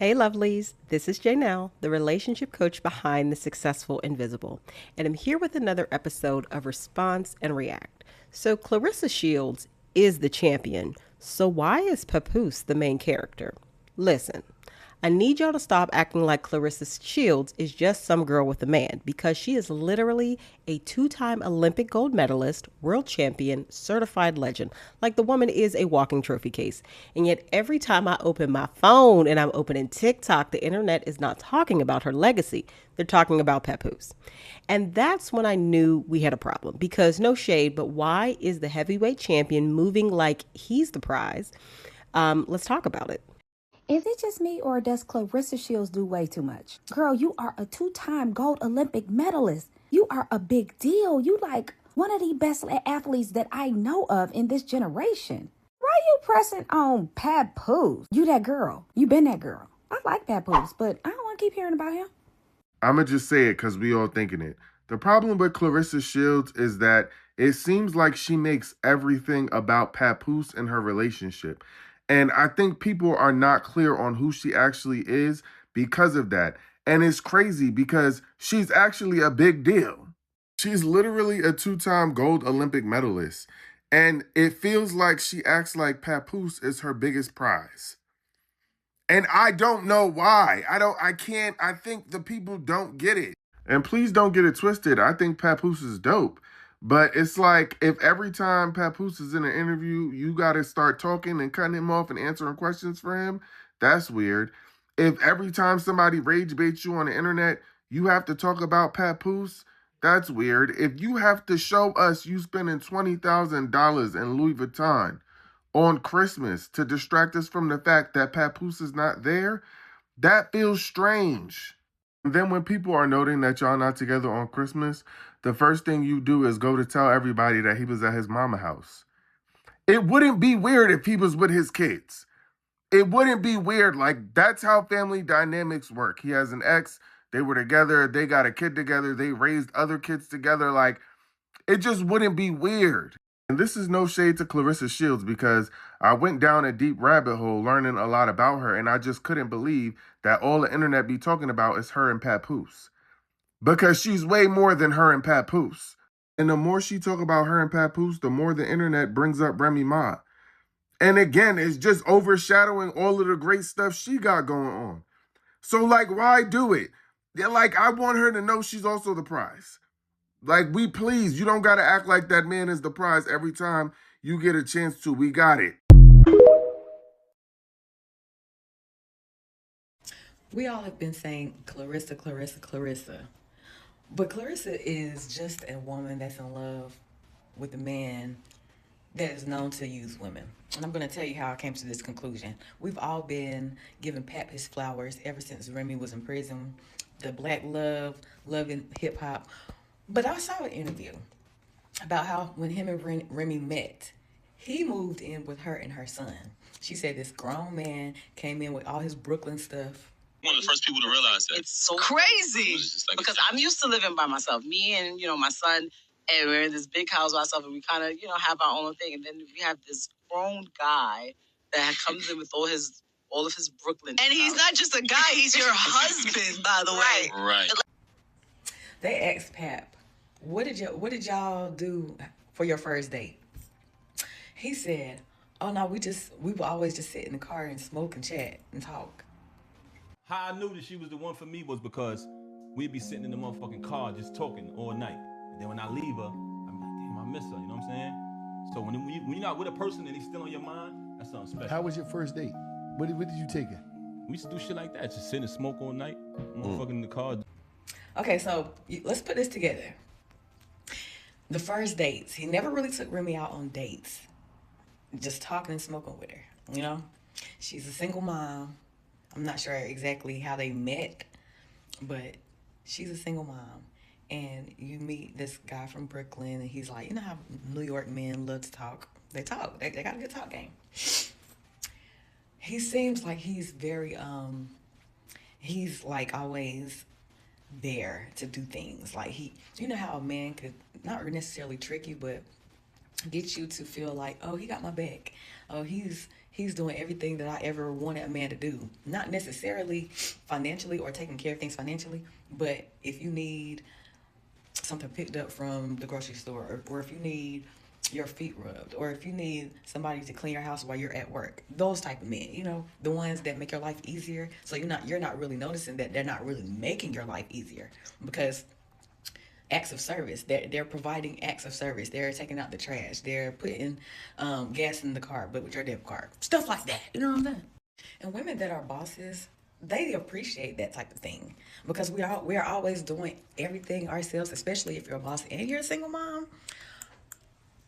Hey, lovelies. This is Janelle, the relationship coach behind the successful invisible, and I'm here with another episode of Response and React. So, Clarissa Shields is the champion. So, why is Papoose the main character? Listen, I need y'all to stop acting like Clarissa Shields is just some girl with a man because she is literally a two-time Olympic gold medalist, world champion, certified legend. Like the woman is a walking trophy case. And yet every time I open my phone and I'm opening TikTok, the internet is not talking about her legacy. They're talking about Papoose. And that's when I knew we had a problem because no shade, but why is the heavyweight champion moving like he's the prize? Let's talk about it. Is it just me or does Clarissa Shields do way too much? Girl, you are a two-time gold Olympic medalist. You are a big deal. You like one of the best athletes that I know of in this generation. Why you pressing on Papoose? You that girl. You been that girl. I like Papoose, but I don't want to keep hearing about him. I'ma just say it because we all thinking it. The problem with Clarissa Shields is that it seems like she makes everything about Papoose and her relationship. And I think people are not clear on who she actually is because of that. And it's crazy because she's actually a big deal. She's literally a two-time gold Olympic medalist. And it feels like she acts like Papoose is her biggest prize. And I don't know why. I think the people don't get it. And please don't get it twisted. I think Papoose is dope. But it's like if every time Papoose is in an interview, you got to start talking and cutting him off and answering questions for him, that's weird. If every time somebody rage baits you on the internet, you have to talk about Papoose, that's weird. If you have to show us you spending $20,000 in Louis Vuitton on Christmas to distract us from the fact that Papoose is not there, that feels strange. And then when people are noting that y'all not together on Christmas, the first thing you do is go to tell everybody that he was at his mama house. It wouldn't be weird if he was with his kids. It wouldn't be weird. Like, that's how family dynamics work. He has an ex, they were together, they got a kid together, they raised other kids together. Like, it just wouldn't be weird. And this is no shade to Clarissa Shields because I went down a deep rabbit hole learning a lot about her, and I just couldn't believe that all the internet be talking about is her and Papoose. Because she's way more than her and Papoose. And the more she talk about her and Papoose, the more the internet brings up Remy Ma. And again, it's just overshadowing all of the great stuff she got going on. So, like, why do it? They're like, I want her to know she's also the prize. Like, we please, you don't got to act like that man is the prize every time you get a chance to. We got it. We all have been saying Clarissa, Clarissa, Clarissa. But Clarissa is just a woman that's in love with a man that is known to use women. And I'm going to tell you how I came to this conclusion. We've all been giving Pap his flowers ever since Remy was in prison. The black love, loving hip hop. But I saw an interview about how when him and Remy met, he moved in with her and her son. She said this grown man came in with all his Brooklyn stuff. One of the first people to realize that. It's so crazy like because I'm used to living by myself. Me and my son, and we're in this big house by ourselves, and we kind of have our own thing. And then we have this grown guy that comes in with all of his Brooklyn. And he's not just a guy; he's your husband, by the way. Right. They asked Pap, what did y'all do for your first date? He said, "Oh no, we would always just sit in the car and smoke and chat and talk." How I knew that she was the one for me was because we'd be sitting in the motherfucking car just talking all night. And then when I leave her, I'm like, damn, I miss her, you know what I'm saying? So when you're not with a person and he's still on your mind, that's something special. How was your first date? What did you take her? We used to do shit like that, just sit and smoke all night, motherfucking in the car. Okay, so let's put this together. The first dates, he never really took Remy out on dates. Just talking and smoking with her, you know? She's a single mom. I'm not sure exactly how they met, but she's a single mom. And you meet this guy from Brooklyn, and he's like, you know how New York men love to talk? They talk. They got a good talk game. He seems like he's very, he's like always there to do things. Like you know how a man could not necessarily trick you, but get you to feel like, oh, he got my back. Oh, he's he's doing everything that I ever wanted a man to do. Not necessarily financially or taking care of things financially, but if you need something picked up from the grocery store, or if you need your feet rubbed, or if you need somebody to clean your house while you're at work, those type of men, you know, the ones that make your life easier. So you're not really noticing that they're not really making your life easier, because acts of service, they're providing acts of service. They're taking out the trash, they're putting gas in the car, but with your debit card, stuff like that, you know what I'm saying? And women that are bosses, they appreciate that type of thing, because we are always doing everything ourselves, especially if you're a boss and you're a single mom.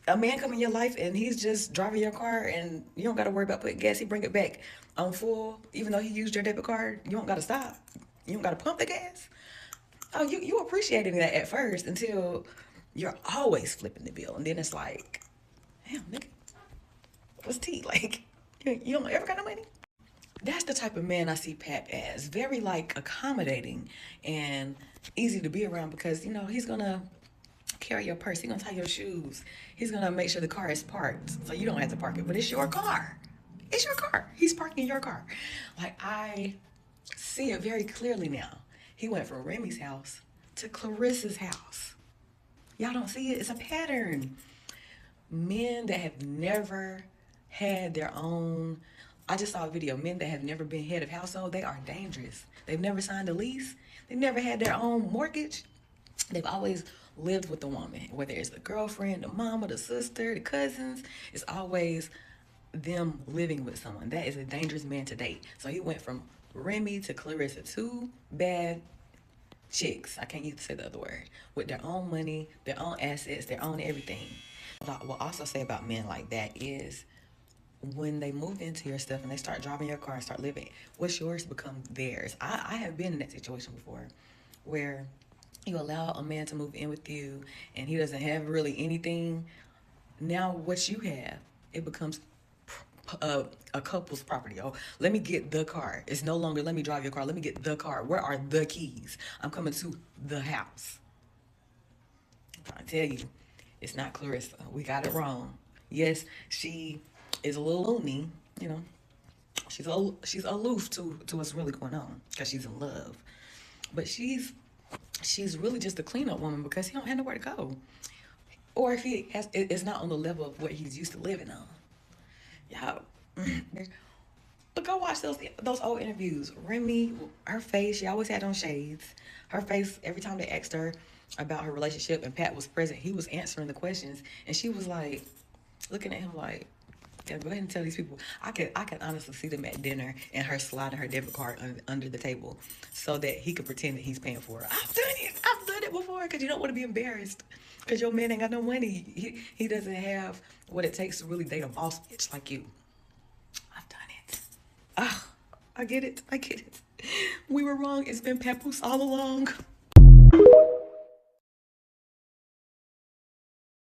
A man come in your life and he's just driving your car, and you don't got to worry about putting gas. He bring it back on full, even though he used your debit card. You don't got to stop. You don't got to pump the gas. Oh, you appreciating that at first, until you're always flipping the bill, and then it's like, damn, nigga, what's tea? Like, you don't ever got no money. That's the type of man I see Pap as. Very, like, accommodating and easy to be around, because, you know, he's gonna carry your purse, he's gonna tie your shoes, he's gonna make sure the car is parked so you don't have to park it, but it's your car. It's your car. He's parking your car. Like, I see it very clearly now. He went from Remy's house to Clarissa's house. Y'all don't see it? It's a pattern. Men that have never had their own, I just saw a video, men that have never been head of household, they are dangerous. They've never signed a lease. They've never had their own mortgage. They've always lived with the woman, whether it's the girlfriend, the mama, the sister, the cousins. It's always them living with someone. That is a dangerous man to date. So he went from Remy to Clarissa, two bad chicks, I can't even say the other word, with their own money, their own assets, their own everything. What I will also say about men like that is, when they move into your stuff and they start driving your car and start living, what's yours become theirs. I have been in that situation before, where you allow a man to move in with you and he doesn't have really anything. Now what you have, it becomes a couple's property. Oh, let me get the car. It's no longer let me drive your car. Let me get the car. Where are the keys? I'm coming to the house. I'm trying to tell you, it's not Clarissa. We got it wrong. Yes, she is a little loony, you know. She's aloof to what's really going on, because she's in love. But she's really just a cleanup woman, because he don't have nowhere to go. Or if he has, it's not on the level of what he's used to living on. Y'all, but go watch those old interviews. Remy, her face, she always had on shades. Her face, every time they asked her about her relationship and Pat was present, he was answering the questions, and she was like looking at him like, yeah, go ahead and tell these people. I can honestly see them at dinner and her sliding her debit card under the table so that he could pretend that he's paying for her. I've done it before, because you don't want to be embarrassed, because your man ain't got no money. He doesn't have what it takes to really date a boss bitch like you. I've done it. Ah, I get it. We were wrong. It's been Papoose all along.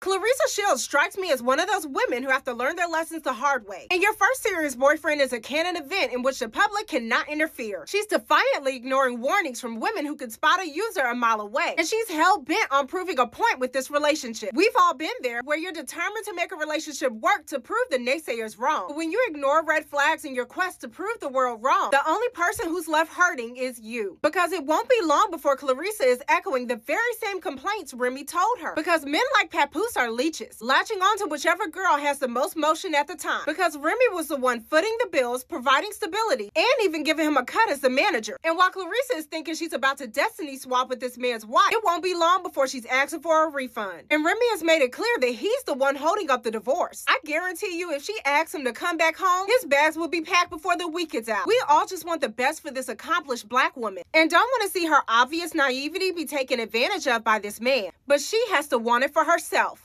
Clarissa Shields strikes me as one of those women who have to learn their lessons the hard way. And your first serious boyfriend is a canon event in which the public cannot interfere. She's defiantly ignoring warnings from women who could spot a user a mile away. And she's hell-bent on proving a point with this relationship. We've all been there, where you're determined to make a relationship work to prove the naysayers wrong. But when you ignore red flags in your quest to prove the world wrong, the only person who's left hurting is you. Because it won't be long before Clarissa is echoing the very same complaints Remy told her. Because men like Papoose are leeches, latching on to whichever girl has the most motion at the time. Because Remy was the one footing the bills, providing stability, and even giving him a cut as the manager. And while Clarissa is thinking she's about to destiny swap with this man's wife, it won't be long before she's asking for a refund. And Remy has made it clear that he's the one holding up the divorce. I guarantee you, if she asks him to come back home, his bags will be packed before the week is out. We all just want the best for this accomplished black woman, and don't want to see her obvious naivety be taken advantage of by this man. But she has to want it for herself.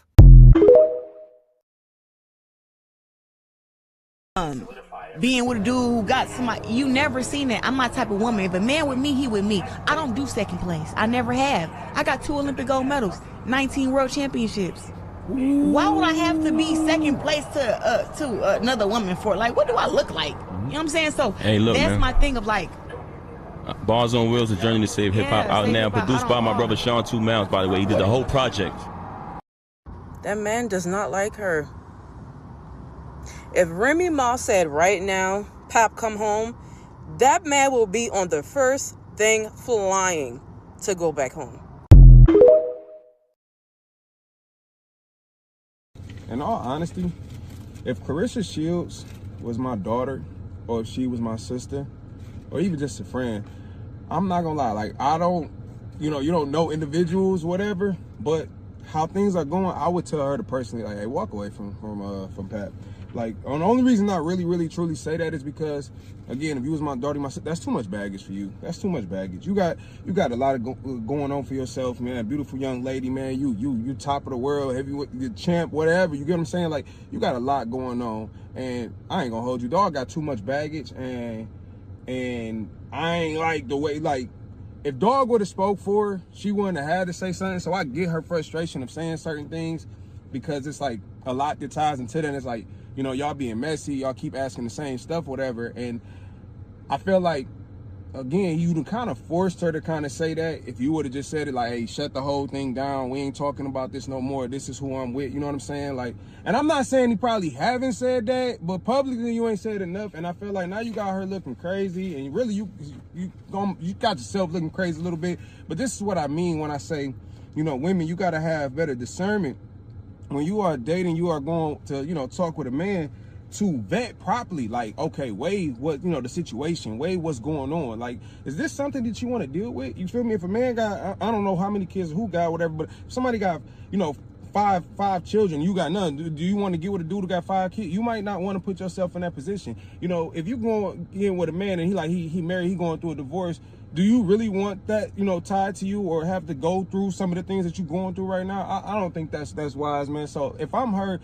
Being with a dude who got somebody, you never seen that. I'm my type of woman. If a man with me, he with me. I don't do second place. I never have. I got 2 Olympic gold medals, 19 world championships. Why would I have to be second place to another woman for? Like, what do I look like? You know what I'm saying? So hey, look, that's man. my thing of like. Bars on Wheels, a journey to save hip hop, out now, produced by my brother Sean 2 Mounds, by the way. He did the whole project. That man does not like her. If Remy Ma said right now, Pap, come home, that man will be on the first thing flying to go back home. In all honesty, if Clarissa Shields was my daughter, or if she was my sister, or even just a friend, I'm not gonna lie, like, I don't, you don't know individuals, whatever, but how things are going, I would tell her to personally, like, hey, walk away from Pat. Like, the only reason I really truly say that is because, again, if you was my daughter, that's too much baggage for you. That's too much baggage. You got a lot of going on for yourself, man. Beautiful young lady, man. You top of the world, heavyweight, the champ, whatever. You get what I'm saying? Like, you got a lot going on, and I ain't gonna hold you. Dog got too much baggage, and I ain't like the way, like, if Dog would have spoke for her, she wouldn't have had to say something. So I get her frustration of saying certain things, because it's like a lot that ties into that. And it's like, y'all being messy, y'all keep asking the same stuff, whatever. And I feel like, again, you kind of forced her to kind of say that. If you would have just said it like, hey, shut the whole thing down, we ain't talking about this no more, this is who I'm with, you know what I'm saying? Like, and I'm not saying you probably haven't said that, but publicly you ain't said enough. And I feel like now you got her looking crazy, and really you got yourself looking crazy a little bit. But this is what I mean when I say, women, you got to have better discernment when you are dating. You are going to talk with a man, to vet properly, like, okay, weigh what, the situation, weigh what's going on. Like, is this something that you want to deal with? You feel me? If a man got, I don't know how many kids, who got whatever, but if somebody got, five children, you got none, do you want to get with a dude who got 5 kids? You might not want to put yourself in that position. If you going in with a man and he married, he going through a divorce, do you really want that, tied to you, or have to go through some of the things that you're going through right now? I don't think that's wise, man. So if I'm her,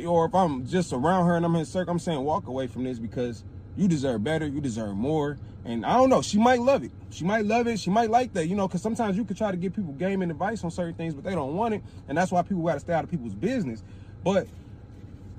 or if I'm just around her and I'm in a circle, I'm saying walk away from this, because you deserve better, you deserve more. And I don't know, she might love it. She might love it, she might like that, because sometimes you could try to give people game and advice on certain things, but they don't want it. And that's why people got to stay out of people's business. But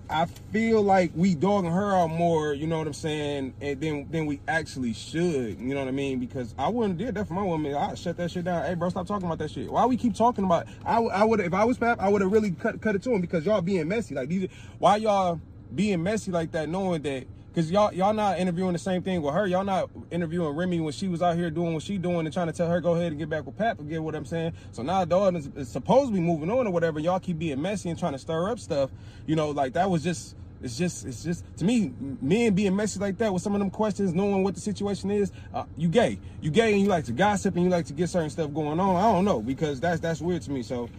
I feel like we dogging her out more, you know what I'm saying, and then we actually should, you know what I mean? Because I wouldn't do that for my woman. I'd shut that shit down. Hey, bro, stop talking about that shit. Why we keep talking about it? I would, if I was Pap, I would have really cut it to him, because y'all being messy. Like, why y'all being messy like that, knowing that, because y'all not interviewing the same thing with her. Y'all not interviewing Remy when she was out here doing what she doing and trying to tell her go ahead and get back with Pap, get what I'm saying? So now dog is supposed to be moving on or whatever. Y'all keep being messy and trying to stir up stuff. Like, that was just, it's just to me, men being messy like that with some of them questions, knowing what the situation is, you gay and you like to gossip and you like to get certain stuff going on. I don't know, because that's weird to me. So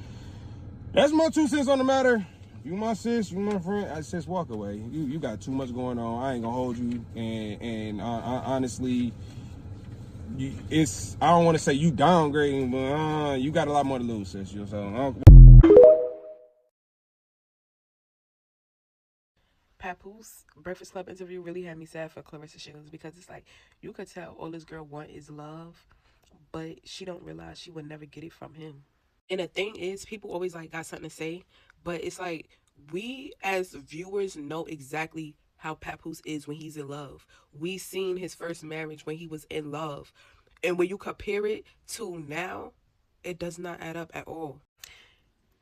that's my 2 cents on the matter. You my sis, you my friend, I just walk away. You got too much going on. I ain't gonna hold you. And honestly, I don't want to say you downgrading, but you got a lot more to lose, sis. So Papoose Breakfast Club interview really had me sad for Clarissa Shields, because it's like, you could tell all this girl want is love, but she don't realize she would never get it from him. And the thing is, people always like got something to say, but it's like, we as viewers know exactly how Papoose is when he's in love. We seen his first marriage when he was in love, and when you compare it to now, it does not add up at all.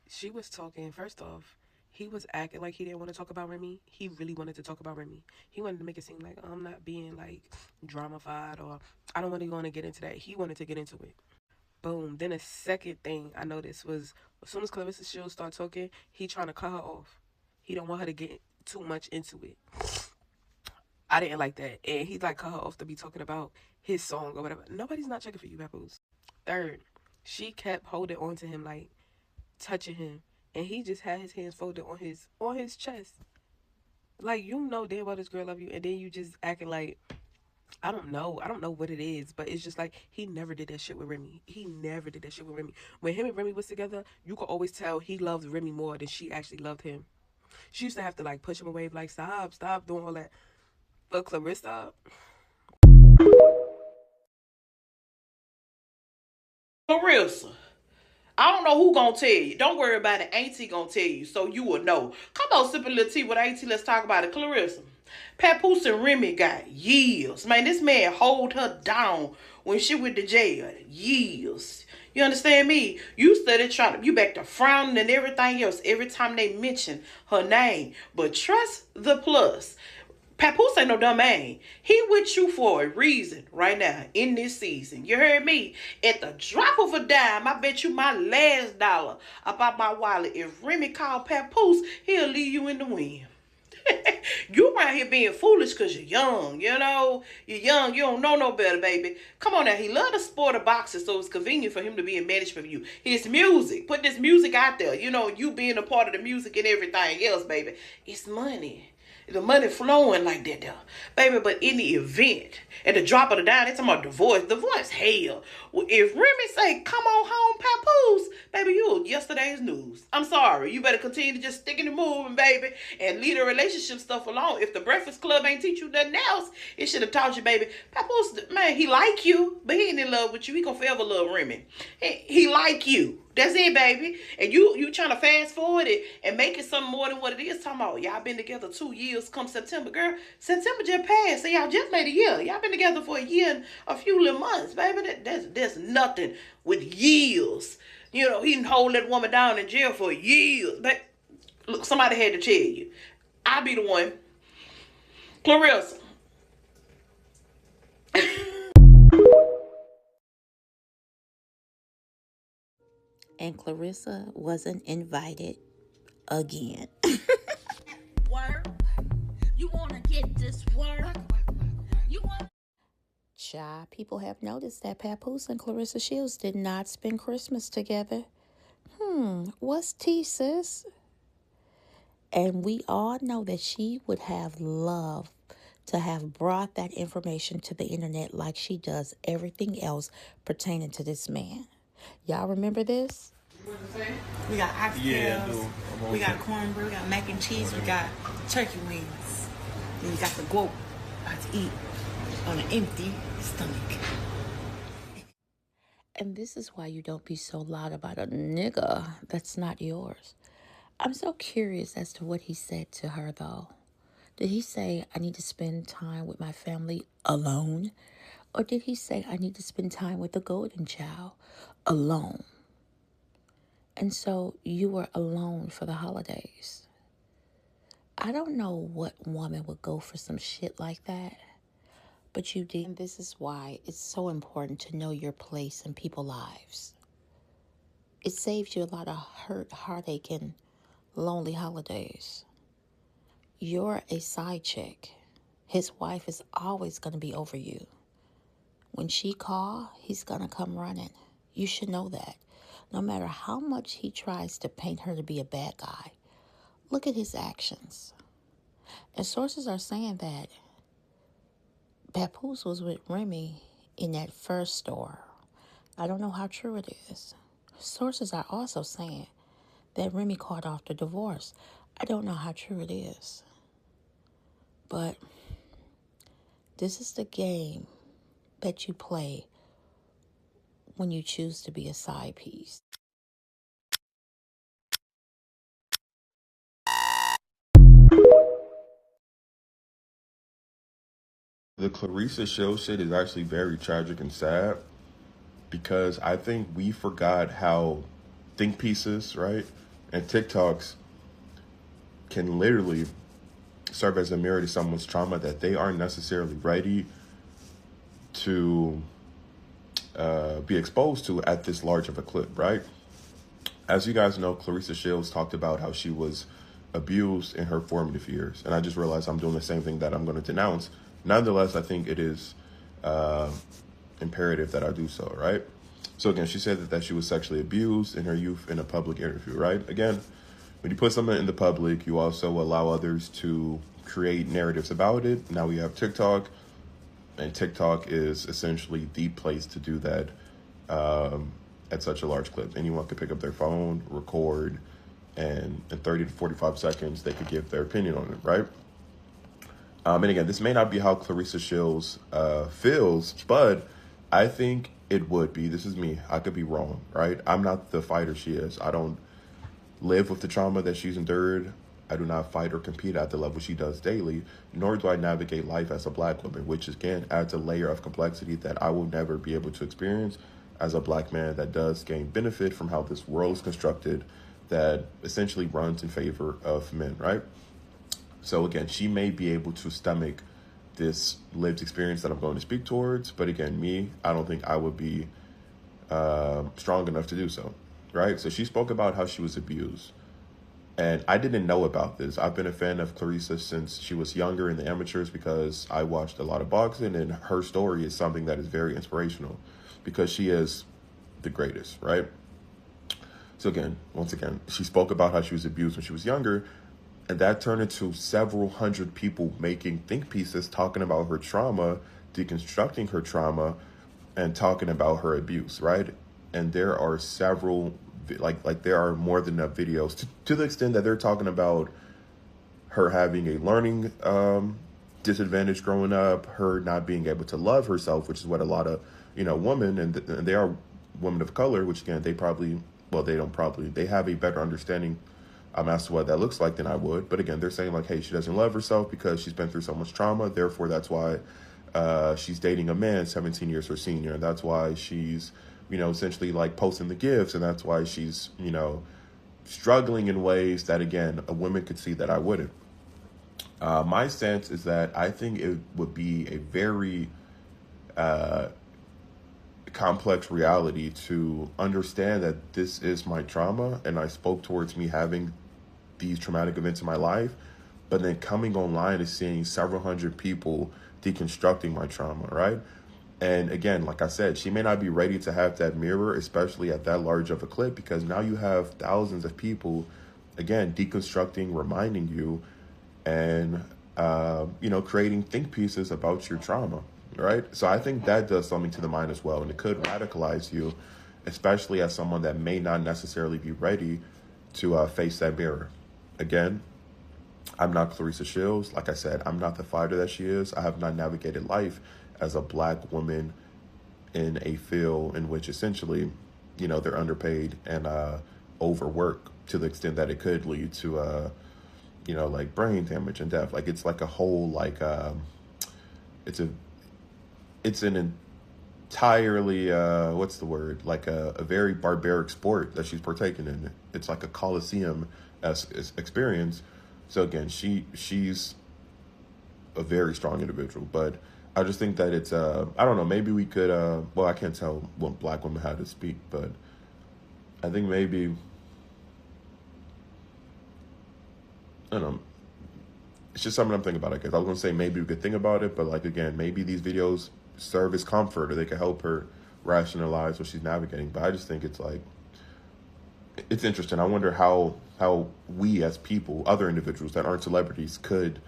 She was talking, first off, he was acting like he didn't want to talk about Remy. He really wanted to talk about Remy. He wanted to make it seem like, I'm not being like dramified, or I don't want to go on and get into that. He wanted to get into it. Boom. Then the second thing I noticed was, as soon as Clarissa Shields started talking, he trying to cut her off. He don't want her to get too much into it. I didn't like that. And he like cut her off to be talking about his song or whatever. Nobody's not checking for you, Papoose. Third, she kept holding on to him, like touching him, and he just had his hands folded on his chest. Like, damn well this girl love you, and then you just acting like, I don't know what it is, but it's just like, he never did that shit with Remy. When him and Remy was together, you could always tell he loved Remy more than she actually loved him. She used to have to like push him away, like, stop doing all that. But Clarissa, I don't know who gonna tell you. Don't worry about it. Auntie gonna tell you, so you will know. Come on, sip a little tea with Auntie. Let's talk about it. Clarissa, Papoose and Remy got years. Man, this man hold her down when she went to jail. Years. You understand me? You started trying to, you back to frowning and everything else every time they mention her name. But trust the plus. Papoose ain't no dumb man. He with you for a reason right now in this season. You heard me? At the drop of a dime, I bet you my last dollar about my wallet. If Remy called Papoose, he'll leave you in the wind. You around here being foolish because you're young, you know? You're young, you don't know no better, baby. Come on now, he love the sport of boxing, so it's convenient for him to be in management for you. His music, put this music out there, you know, you being a part of the music and everything else, baby. It's money. The money flowing like that there. Baby, but in the event, at the drop of the dime, they talking about divorce. Divorce, hell. Well, if Remy say, come on home, Papoose, baby, you yesterday's news. I'm sorry. You better continue to just stick in the moving, baby, and leave the relationship stuff alone. If the Breakfast Club ain't teach you nothing else, it should have taught you, baby. Papoose, man, he like you, but he ain't in love with you. He gonna forever love Remy. He like you. That's it, baby. And you trying to fast forward it and make it something more than what it is. Talking about y'all been together 2 years come September. Girl, September just passed. So y'all just made a year. Y'all been together for a year and a few little months, baby. That's nothing with years. You know, he didn't hold that woman down in jail for years. But look, somebody had to tell you. I'll be the one. Clarissa. And Clarissa wasn't invited again. Word. You want to get this word? You want? Child, people have noticed that Papoose and Clarissa Shields did not spend Christmas together. What's tea, sis? And we all know that she would have loved to have brought that information to the internet like she does everything else pertaining to this man. Y'all remember this? We got oxtails, we got cornbread, we got mac and cheese, we got turkey wings. Then you got the guap about to eat on an empty stomach. And this is why you don't be so loud about a nigga that's not yours. I'm so curious as to what he said to her, though. Did he say, I need to spend time with my family alone? Or did he say, I need to spend time with the golden child alone? And so you were alone for the holidays. I don't know what woman would go for some shit like that, but you did. And this is why it's so important to know your place in people's lives. It saves you a lot of hurt, heartache, and lonely holidays. You're a side chick. His wife is always going to be over you. When she calls, he's going to come running. You should know that. No matter how much he tries to paint her to be a bad guy, look at his actions. And sources are saying that Papoose was with Remy in that first store. I don't know how true it is. Sources are also saying that Remy called off the divorce. I don't know how true it is. But this is the game that you play when you choose to be a side piece. The Clarissa Shields shit is actually very tragic and sad because I think we forgot how think pieces, right, and TikToks can literally serve as a mirror to someone's trauma that they aren't necessarily ready to be exposed to at this large of a clip, right? As you guys know, Clarissa Shields talked about how she was abused in her formative years. And I just realized I'm doing the same thing that I'm going to denounce. Nonetheless, I think it is imperative that I do so, right? So again, she said that she was sexually abused in her youth in a public interview, right? Again, when you put something in the public, you also allow others to create narratives about it. Now we have TikTok, and TikTok is essentially the place to do that at such a large clip. Anyone could pick up their phone, record, and in 30 to 45 seconds, they could give their opinion on it, right? And again, this may not be how Clarissa Shields feels, but I think it would be. This is me. I could be wrong, right? I'm not the fighter she is. I don't live with the trauma that she's endured. I do not fight or compete at the level she does daily, nor do I navigate life as a black woman, which again adds a layer of complexity that I will never be able to experience as a black man that does gain benefit from how this world is constructed, that essentially runs in favor of men, right? So again, she may be able to stomach this lived experience that I'm going to speak towards, but again, me, I don't think I would be strong enough to do so, right? So she spoke about how she was abused. And I didn't know about this. I've been a fan of Clarissa since she was younger in the amateurs because I watched a lot of boxing, and her story is something that is very inspirational because she is the greatest, right? So again, once again, she spoke about how she was abused when she was younger, and that turned into several hundred people making think pieces talking about her trauma, deconstructing her trauma, and talking about her abuse, right? And there are several, like there are more than enough videos to the extent that they're talking about her having a learning disadvantage growing up, her not being able to love herself, which is what a lot of, women, and they are women of color, which again, they have a better understanding as to what that looks like than I would. But again, they're saying like, hey, she doesn't love herself because she's been through so much trauma. Therefore, that's why she's dating a man 17 years her senior. And that's why she's, essentially like posting the gifts. And that's why she's, struggling in ways that, again, a woman could see that I wouldn't. My sense is that I think it would be a very complex reality to understand that this is my trauma, and I spoke towards me having these traumatic events in my life, but then coming online and seeing several hundred people deconstructing my trauma, right? And again, like I said, she may not be ready to have that mirror, especially at that large of a clip, because now you have thousands of people, again, deconstructing, reminding you, and, creating think pieces about your trauma, right? So I think that does something to the mind as well, and it could radicalize you, especially as someone that may not necessarily be ready to face that mirror. Again, I'm not Clarissa Shields. Like I said, I'm not the fighter that she is. I have not navigated life as a black woman in a field in which essentially, they're underpaid and overwork to the extent that it could lead to, like brain damage and death. Like it's like a whole, like, it's an entirely, what's the word? Like a very barbaric sport that she's partaking in. It's like a Coliseum experience. So again, she's a very strong individual, but I just think that it's, I don't know, maybe we could, I can't tell what black women how to speak, but I think maybe, I don't know, it's just something I'm thinking about, I guess. I was going to say maybe we could think about it, but like, again, maybe these videos serve as comfort, or they could help her rationalize what she's navigating. But I just think it's like, it's interesting. I wonder how we as people, other individuals that aren't celebrities, could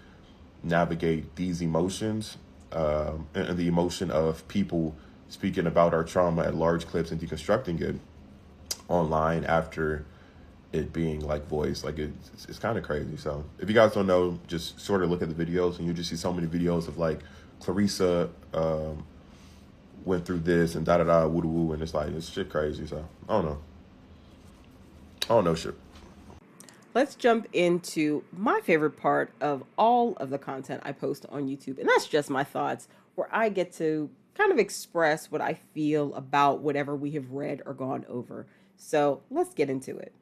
navigate these emotions, and the emotion of people speaking about our trauma at large clips and deconstructing it online after it being like voiced. Like it's kind of crazy. So if you guys don't know, just sort of look at the videos, and you just see so many videos of like Clarissa went through this and da-da-da, woo-woo, and it's like, it's shit crazy. So I don't know shit. Let's jump into my favorite part of all of the content I post on YouTube, and that's just my thoughts, where I get to kind of express what I feel about whatever we have read or gone over. So let's get into it.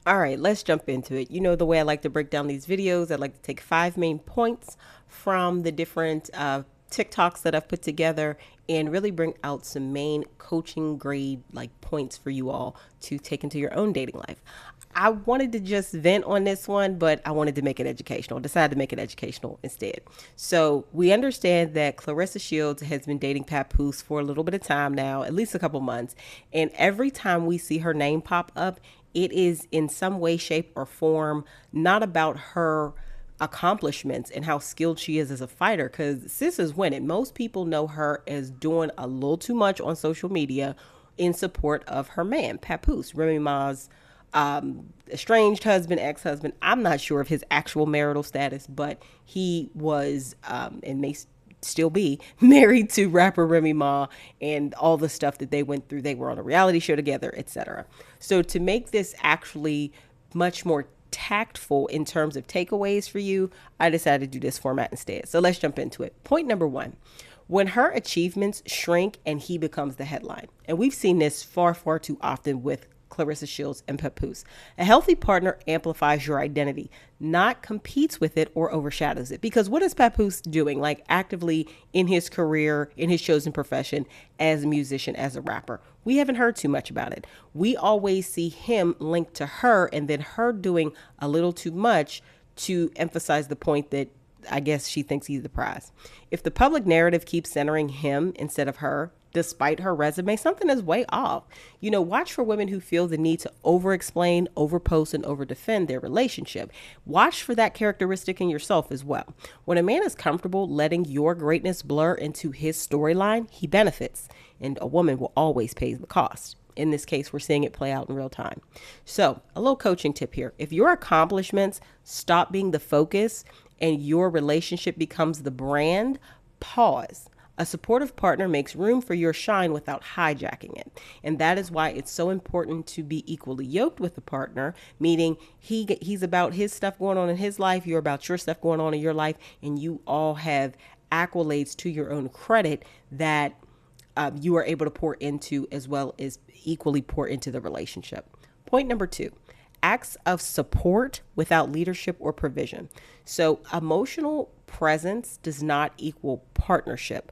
All right, let's jump into it. You know the way I like to break down these videos. I like to take 5 main points from the different TikToks that I've put together and really bring out some main coaching grade like points for you all to take into your own dating life. I wanted to just vent on this one, but I wanted to make it educational. Decided to make it educational instead. So we understand that Clarissa Shields has been dating Papoose for a little bit of time now, at least a couple months. And every time we see her name pop up, it is in some way, shape, or form not about her accomplishments and how skilled she is as a fighter, because sis is winning. Most people know her as doing a little too much on social media in support of her man, Papoose, Remy Ma's estranged husband, ex-husband. I'm not sure of his actual marital status, but he was and may still be married to rapper Remy Ma, and all the stuff that they went through. They were on a reality show together, etc. So to make this actually much more tactful in terms of takeaways for you, I decided to do this format instead. So let's jump into it. Point number 1. When her achievements shrink and he becomes the headline. And we've seen this far, far too often with Clarissa Shields and Papoose. A healthy partner amplifies your identity, not competes with it or overshadows it. Because what is Papoose doing? Like actively in his career, in his chosen profession as a musician, as a rapper? We haven't heard too much about it. We always see him linked to her and then her doing a little too much to emphasize the point that I guess she thinks he's the prize. If the public narrative keeps centering him instead of her, despite her resume, something is way off. You know, watch for women who feel the need to over-explain, over-post, and over-defend their relationship. Watch for that characteristic in yourself as well. When a man is comfortable letting your greatness blur into his storyline, he benefits, and a woman will always pay the cost. In this case, we're seeing it play out in real time. So, a little coaching tip here. If your accomplishments stop being the focus and your relationship becomes the brand, pause. A supportive partner makes room for your shine without hijacking it. And that is why it's so important to be equally yoked with the partner, meaning he's about his stuff going on in his life, you're about your stuff going on in your life, and you all have accolades to your own credit that you are able to pour into as well as equally pour into the relationship. Point number 2. Acts of support without leadership or provision. So emotional presence does not equal partnership.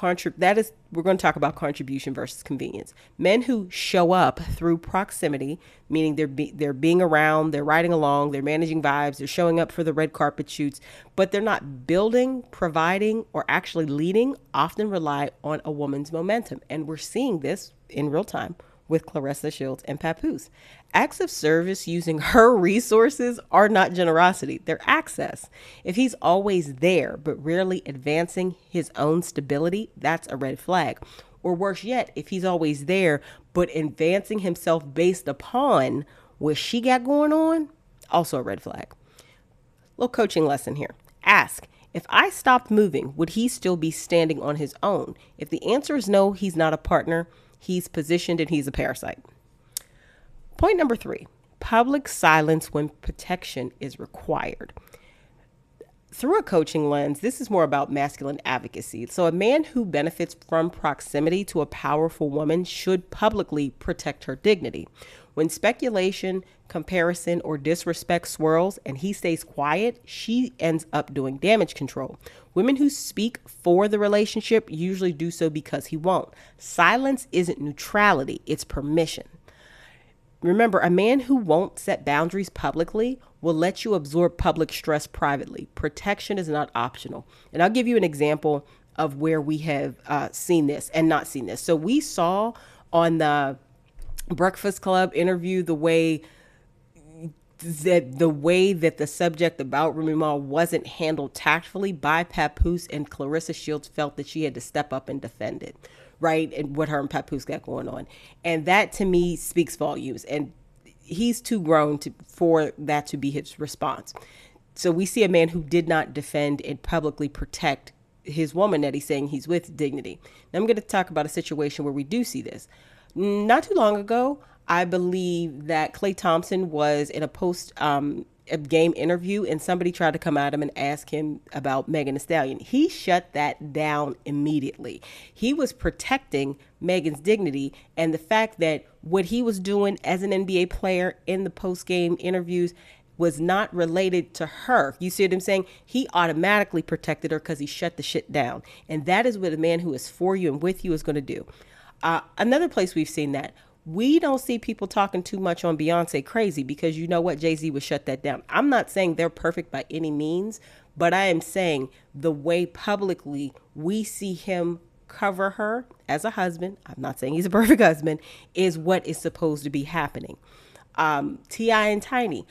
We're going to talk about contribution versus convenience. Men who show up through proximity, meaning they're being around, they're riding along, they're managing vibes, they're showing up for the red carpet shoots, but they're not building, providing, or actually leading, often rely on a woman's momentum. And we're seeing this in real time with Clarissa Shields and Papoose. Acts of service using her resources are not generosity, they're access. If he's always there, but rarely advancing his own stability, that's a red flag. Or worse yet, if he's always there, but advancing himself based upon what she got going on, also a red flag. Little coaching lesson here. Ask, if I stopped moving, would he still be standing on his own? If the answer is no, he's not a partner. He's positioned and he's a parasite. Point number 3, public silence when protection is required. Through a coaching lens, this is more about masculine advocacy. So a man who benefits from proximity to a powerful woman should publicly protect her dignity. When speculation, comparison, or disrespect swirls and he stays quiet, she ends up doing damage control. Women who speak for the relationship usually do so because he won't. Silence isn't neutrality, it's permission. Remember, a man who won't set boundaries publicly will let you absorb public stress privately. Protection is not optional. And I'll give you an example of where we have seen this and not seen this. So we saw on the Breakfast Club interview the way that the subject about Remy Ma wasn't handled tactfully by Papoose, and Clarissa Shields felt that she had to step up and defend it, right? And what her and Papoose got going on. And that to me speaks volumes. And he's too grown for that to be his response. So we see a man who did not defend and publicly protect his woman that he's saying he's with dignity. Now I'm going to talk about a situation where we do see this. Not too long ago, I believe that Klay Thompson was in a post-game interview and somebody tried to come at him and ask him about Megan Thee Stallion. He shut that down immediately. He was protecting Megan's dignity, and the fact that what he was doing as an NBA player in the post-game interviews was not related to her. You see what I'm saying? He automatically protected her because he shut the shit down. And that is what a man who is for you and with you is going to do. Another place we've seen that. We don't see people talking too much on Beyonce crazy because you know what? Jay-Z would shut that down. I'm not saying they're perfect by any means, but I am saying the way publicly we see him cover her as a husband, I'm not saying he's a perfect husband, is what is supposed to be happening. T.I. and Tiny,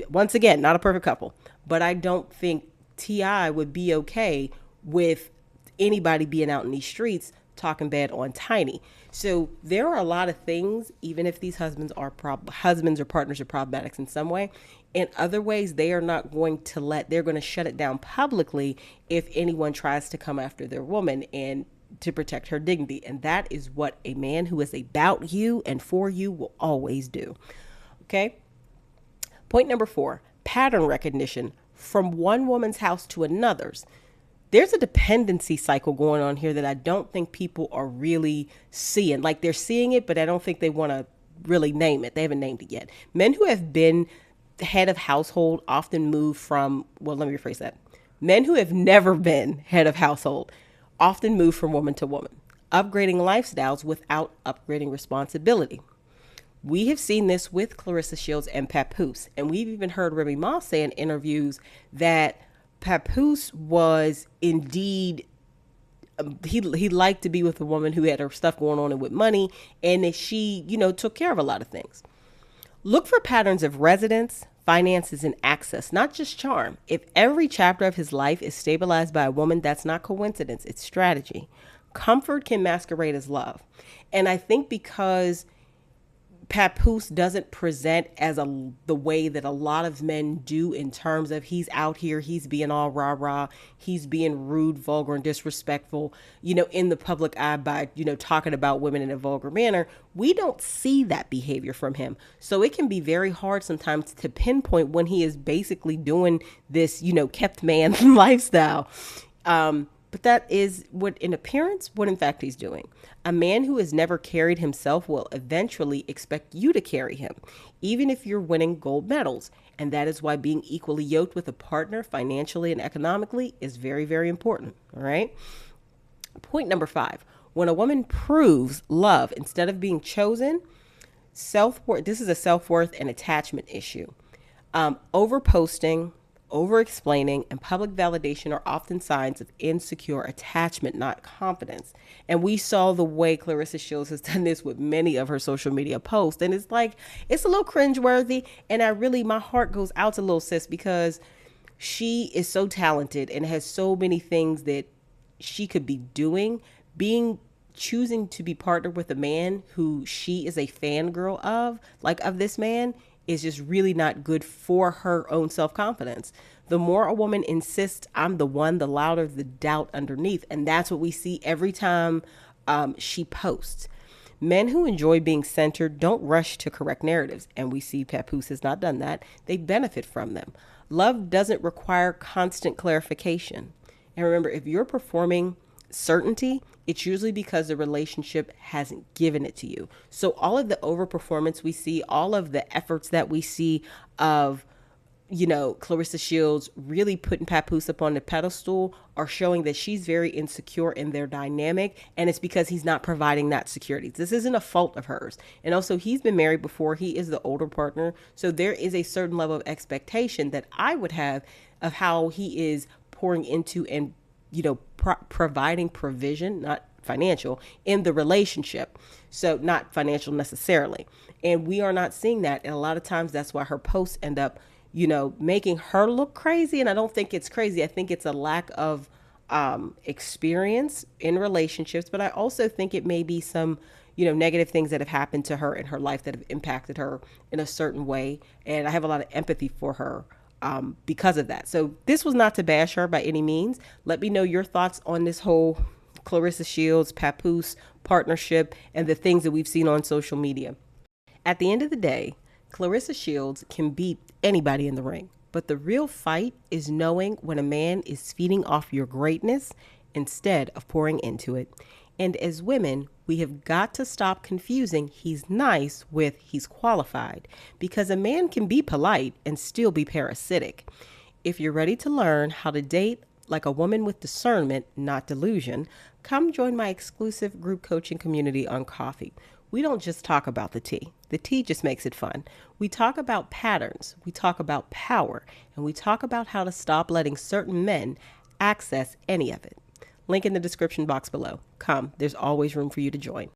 once again, not a perfect couple, but I don't think T.I. would be okay with anybody being out in these streets talking bad on Tiny. So there are a lot of things, even if these husbands or partners are problematic in some way, in other ways, they are not going to they're going to shut it down publicly if anyone tries to come after their woman and to protect her dignity. And that is what a man who is about you and for you will always do. Okay. Point number 4, pattern recognition from one woman's house to another's. There's a dependency cycle going on here that I don't think people are really seeing. Like, they're seeing it, but I don't think they want to really name it. They haven't named it yet. Men who have been head of household often move from, well, let me rephrase that. Men who have never been head of household often move from woman to woman, upgrading lifestyles without upgrading responsibility. We have seen this with Clarissa Shields and Papoose, and we've even heard Remy Ma say in interviews that Papoose was indeed, he liked to be with a woman who had her stuff going on and with money, and that she, took care of a lot of things. Look for patterns of residence, finances, and access, not just charm. If every chapter of his life is stabilized by a woman, that's not coincidence, it's strategy. Comfort can masquerade as love. And I think because Papoose doesn't present as the way that a lot of men do, in terms of he's out here, he's being all rah-rah, he's being rude, vulgar, and disrespectful, in the public eye by, talking about women in a vulgar manner. We don't see that behavior from him. So it can be very hard sometimes to pinpoint when he is basically doing this, kept man lifestyle. But that is what in appearance, what in fact he's doing. A man who has never carried himself will eventually expect you to carry him, even if you're winning gold medals. And that is why being equally yoked with a partner financially and economically is very, very important. All right. Point number 5, when a woman proves love instead of being chosen, self-worth, this is a self-worth and attachment issue. Overposting, over-explaining, and public validation are often signs of insecure attachment, not confidence. And we saw the way Clarissa Shields has done this with many of her social media posts. And it's like, it's a little cringeworthy. And my heart goes out to Lil Sis, because she is so talented and has so many things that she could be doing. Choosing to be partnered with a man who she is a fangirl of this man, is just really not good for her own self-confidence. The more a woman insists, I'm the one, the louder the doubt underneath. And that's what we see every time she posts. Men who enjoy being centered don't rush to correct narratives. And we see Papoose has not done that. They benefit from them. Love doesn't require constant clarification. And remember, if you're performing certainty, it's usually because the relationship hasn't given it to you. So all of the overperformance we see, all of the efforts that we see of, Clarissa Shields really putting Papoose up on the pedestal, are showing that she's very insecure in their dynamic. And it's because he's not providing that security. This isn't a fault of hers. And also, he's been married before. He is the older partner. So there is a certain level of expectation that I would have of how he is pouring into and providing provision, not financial, in the relationship. So not financial necessarily. And we are not seeing that. And a lot of times that's why her posts end up, making her look crazy. And I don't think it's crazy. I think it's a lack of experience in relationships. But I also think it may be some, negative things that have happened to her in her life that have impacted her in a certain way. And I have a lot of empathy for her because of that. So this was not to bash her by any means. Let me know your thoughts on this whole Clarissa Shields Papoose partnership and the things that we've seen on social media. At the end of the day, Clarissa Shields can beat anybody in the ring, but the real fight is knowing when a man is feeding off your greatness instead of pouring into it. And as women, we have got to stop confusing he's nice with he's qualified, because a man can be polite and still be parasitic. If you're ready to learn how to date like a woman with discernment, not delusion, come join my exclusive group coaching community on Coffee. We don't just talk about the tea. The tea just makes it fun. We talk about patterns, we talk about power, and we talk about how to stop letting certain men access any of it. Link in the description box below. Come, there's always room for you to join.